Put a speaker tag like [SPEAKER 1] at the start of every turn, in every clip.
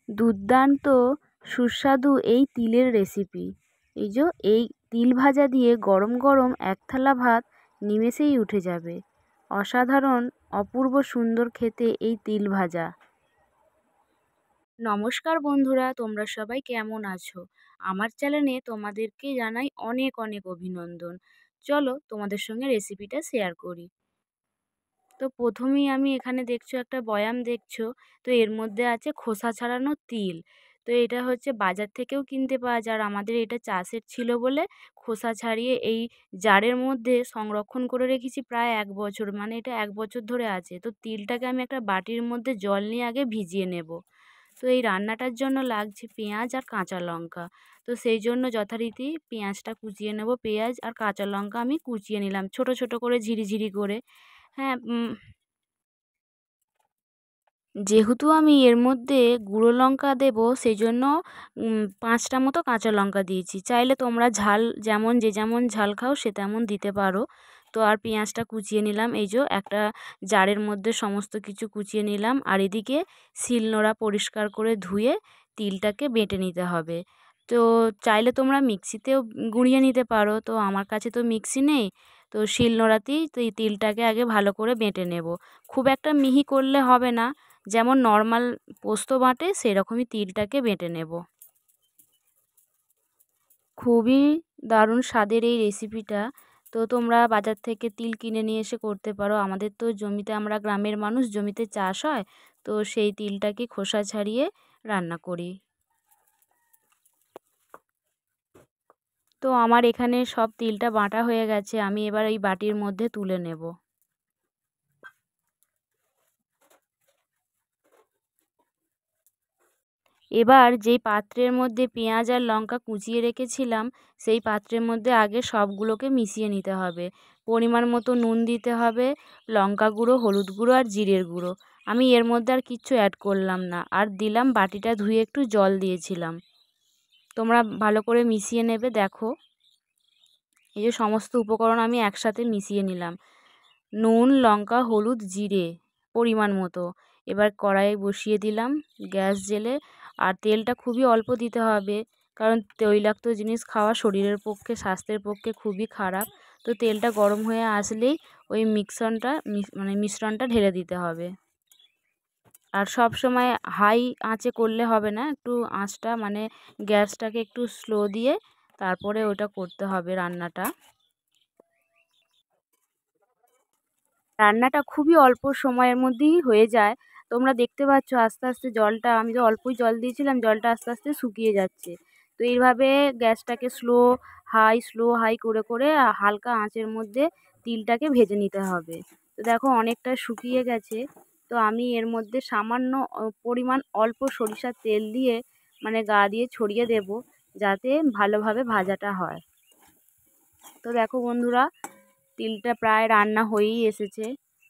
[SPEAKER 1] দুর্দান্ত সুস্বাদু এই তিলের রেসিপি। এই তিল ভাজা দিয়ে গরম গরম এক থালা ভাত নিমেষেই উঠে যাবে। অসাধারণ অপূর্ব সুন্দর খেতে এই তিল ভাজা। নমস্কার বন্ধুরা, তোমরা সবাই কেমন আছো? আমার চ্যানেলে তোমাদেরকে জানাই অনেক অনেক অভিনন্দন। চলো তোমাদের সঙ্গে রেসিপিটা শেয়ার করি। তো প্রথমেই আমি এখানে দেখছো একটা বয়াম দেখছো। তো এর মধ্যে আছে খোসা ছাড়ানো তিল। তো এটা হচ্ছে বাজার থেকেও কিনতে পাওয়া যায়, আর আমাদের এটা চাষের ছিল বলে খোসা ছাড়িয়ে এই জারের মধ্যে সংরক্ষণ করে রেখেছি প্রায় 1 বছর, মানে এটা 1 বছর ধরে আছে। তো তিলটাকে আমি একটা বাটির মধ্যে জল নিয়ে আগে ভিজিয়ে নেব। তো এই রান্নাটার জন্য লাগছে পেঁয়াজ আর কাঁচা লঙ্কা। তো সেই জন্য যথারীতি পেঁয়াজটা কুচিয়ে নেব। পেঁয়াজ আর কাঁচা লঙ্কা আমি কুচিয়ে নিলাম ছোট ছোট করে, ঝিরিঝিরি করে। হ্যাঁ, যেহেতু আমি এর মধ্যে গুঁড়ো লঙ্কা দেবো সেই জন্য 5টা মতো কাঁচা লঙ্কা দিয়েছি। চাইলে তোমরা ঝাল যে যেমন ঝাল খাও সে তেমন দিতে পারো। তো আর পেঁয়াজটা কুচিয়ে নিলাম, একটা জারের মধ্যে সমস্ত কিছু কুচিয়ে নিলাম। আর এদিকে শিলনোড়া পরিষ্কার করে ধুয়ে তিলটাকে বেটে নিতে হবে। তো চাইলে তোমরা মিক্সিতেও গুঁড়িয়ে নিতে পারো, তো আমার কাছে তো মিক্সি নেই। তো শিলনোড়াতেই তিলটাকে আগে ভালো করে বেটে নেব। খুব একটা মিহি করলে হবে না, যেমন নর্মাল পোস্ত বাটে সেরকমই তিলটাকে বেটে নেব। খুবই দারুণ স্বাদের এই রেসিপিটা। তো তোমরা বাজার থেকে তিল কিনে নিয়ে এসে করতে পারো। আমাদের তো জমিতে, আমরা গ্রামের মানুষ, জমিতে চাষ হয়। তো সেই তিলটাকে খোসা ছাড়িয়ে রান্না করি। তো আমার এখানে সব তিলটা বাটা হয়ে গেছে, আমি এবার এই বাটির মধ্যে তুলে নেব। এবার যেই পাত্রের মধ্যে পেঁয়াজ আর লঙ্কা কুচিয়ে রেখেছিলাম সেই পাত্রের মধ্যে আগে সবগুলোকে মিশিয়ে নিতে হবে। পরিমাণ মতো নুন দিতে হবে, লঙ্কা গুঁড়ো, হলুদ গুঁড়ো আর জিরের গুঁড়ো। আমি এর মধ্যে আর কিচ্ছু অ্যাড করলাম না, আর দিলাম বাটিটা ধুয়ে একটু জল দিয়েছিলাম। তোমরা ভালো করে মিশিয়ে নেবে। দেখো, সমস্ত উপকরণ আমি একসাথে মিশিয়ে নিলাম। নুন, লঙ্কা, হলুদ, জিরে পরিমাণ মতো। এবার কড়াই বসিয়ে দিলাম গ্যাস জেলে। আর তেলটা খুবই অল্প দিতে হবে, কারণ তৈলাক্ত জিনিস খাওয়া শরীরের পক্ষে, স্বাস্থ্যের পক্ষে খুবই খারাপ। তো তেলটা গরম হয়ে আসলেই ওই মিশ্রণটা ঢেলে দিতে হবে। আর সব সময় হাই আঁচে করলে হবে না, একটু আঁচটা গ্যাসটাকে একটু স্লো দিয়ে তারপরে ওটা করতে হবে রান্নাটা। রান্নাটা খুবই অল্প সময়ের মধ্যেই হয়ে যায়। তোমরা দেখতে পাচ্ছ আস্তে আস্তে জলটা, আমি তো অল্পই জল দিয়েছিলাম, জলটা আস্তে আস্তে শুকিয়ে যাচ্ছে। তো এইভাবে গ্যাসটাকে স্লো হাই করে করে হালকা আঁচের মধ্যে তিলটাকে ভেজে নিতে হবে। তো দেখো অনেকটা শুকিয়ে গেছে। তো আমি এর মধ্যে সামান্য পরিমাণ অল্প সরিষার তেল দিয়ে গা দিয়ে ছড়িয়ে দেব, যাতে ভালোভাবে ভাজাটা হয়। তো দেখো বন্ধুরা, তিলটা প্রায় রান্না হয়েই এসেছে,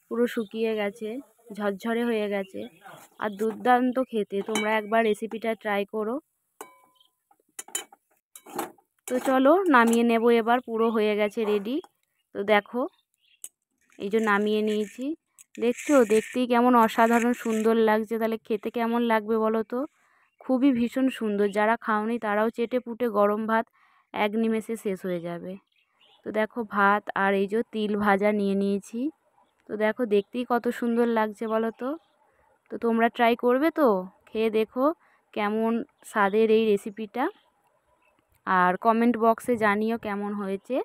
[SPEAKER 1] পুরো শুকিয়ে গেছে, ঝরঝরে হয়ে গেছে, আর দুর্দান্ত খেতে। তোমরা একবার রেসিপিটা ট্রাই করো। তো চলো নামিয়ে নেব এবার, পুরো হয়ে গেছে রেডি। তো দেখো, নামিয়ে নিয়েছি। দেখছো, দেখতেই কেমন অসাধারণ সুন্দর লাগছে, তাহলে খেতে কেমন লাগবে বলো তো? খুবই ভীষণ সুন্দর। যারা খাওনি তারাও চেটে পুটে গরম ভাত এক নিমেষে শেষ হয়ে যাবে। তো দেখো ভাত আর তিল ভাজা নিয়ে নিয়েছি। তো দেখো দেখতেই কত সুন্দর লাগছে বলো তো? তো তোমরা ট্রাই করবে তো? খেয়ে দেখো কেমন স্বাদের এই রেসিপিটা, আর কমেন্ট বক্সে জানিও কেমন হয়েছে।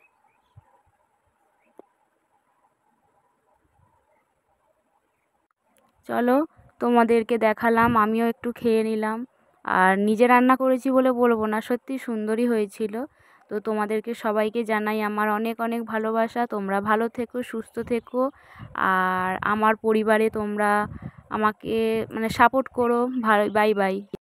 [SPEAKER 1] চলো, তোমাদেরকে দেখালাম, আমিও একটু খেয়ে নিলাম। আর নিজে রান্না করেছি বলে বলবো না, সত্যি সুন্দরই হয়েছিল। তো তোমাদেরকে সবাইকে জানাই আমার অনেক অনেক ভালোবাসা। তোমরা ভালো থেকো, সুস্থ থেকো, আর আমার পরিবারে তোমরা আমাকে সাপোর্ট করো। Bye bye.